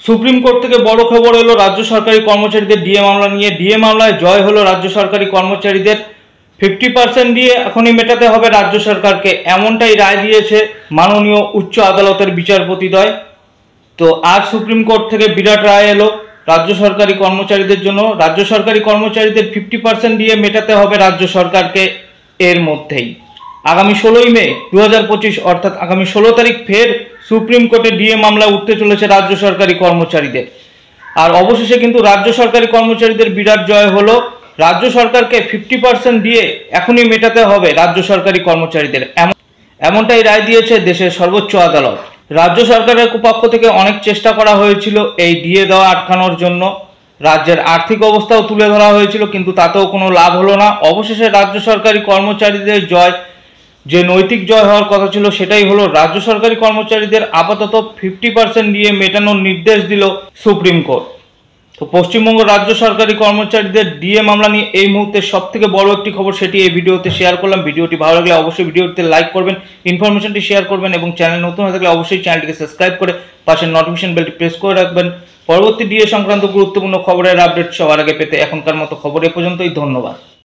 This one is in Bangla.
সুপ্রিম কোর্ট থেকে বড় খবর এলো রাজ্য সরকারি কর্মচারীদের ডিএ মামলা নিয়ে। ডিএ মামলায় জয় হলো রাজ্য সরকারি কর্মচারীদের। 50% দিয়ে এখনই মেটাতে হবে রাজ্য সরকারকে, এমনটাই রায় দিয়েছে মাননীয় উচ্চ আদালতের বিচারপতিদ্বয়। তো আজ সুপ্রিম কোর্ট থেকে বিরাট রায় এলো রাজ্য সরকারি কর্মচারীদের জন্য। রাজ্য সরকারি কর্মচারীদের 50% দিয়ে মেটাতে হবে রাজ্য সরকারকে এর মধ্যেই। আগামী 16ই মে 2025 অর্থাৎ আগামী 16 তারিখ ফের সুপ্রিম কোর্টে ডিএ মামলা উঠতে চলেছে রাজ্য সরকারি কর্মচারীদের। আর অবশেষে কিন্তু রাজ্য সরকারি কর্মচারীদের বিরাট জয় হলো। রাজ্য সরকারকে 50% দিয়ে এখনই মেটাতে হবে রাজ্য সরকারি কর্মচারীদের, এমনটাই রায় দিয়েছে দেশের সর্বোচ্চ আদালত। রাজ্য সরকারের পক্ষ থেকে অনেক চেষ্টা করা হয়েছিল এই ডিএ দেওয়া আটকানোর জন্য। রাজ্যের আর্থিক অবস্থাও তুলে ধরা হয়েছিল, কিন্তু তাতেও কোনো লাভ হলো না। অবশেষে রাজ্য সরকারি কর্মচারীদের জয়, যে নৈতিক জয় হওয়ার কথা ছিল সেটাই হলো। রাজ্য সরকারি কর্মচারীদের আপাতত 50% দিয়ে মেটানোর নির্দেশ দিল সুপ্রিম কোর্ট। তো পশ্চিমবঙ্গ রাজ্য সরকারি কর্মচারীদের ডিএ মামলা নিয়ে এই মুহূর্তে সব থেকে বড় একটি খবর, সেটি এই ভিডিওতে শেয়ার করলাম। ভিডিওটি ভালো লাগলে অবশ্যই ভিডিওতে লাইক করবেন, ইনফরমেশনটি শেয়ার করবেন এবং চ্যানেল নতুন হয়ে থাকলে অবশ্যই চ্যানেলটিকে সাবস্ক্রাইব করে পাশের নোটিফিকেশন বেলটি প্রেস করে রাখবেন পরবর্তী ডিএ সংক্রান্ত গুরুত্বপূর্ণ খবরের আপডেট সবার আগে পেতে। এখনকার মতো খবর এ পর্যন্তই। ধন্যবাদ।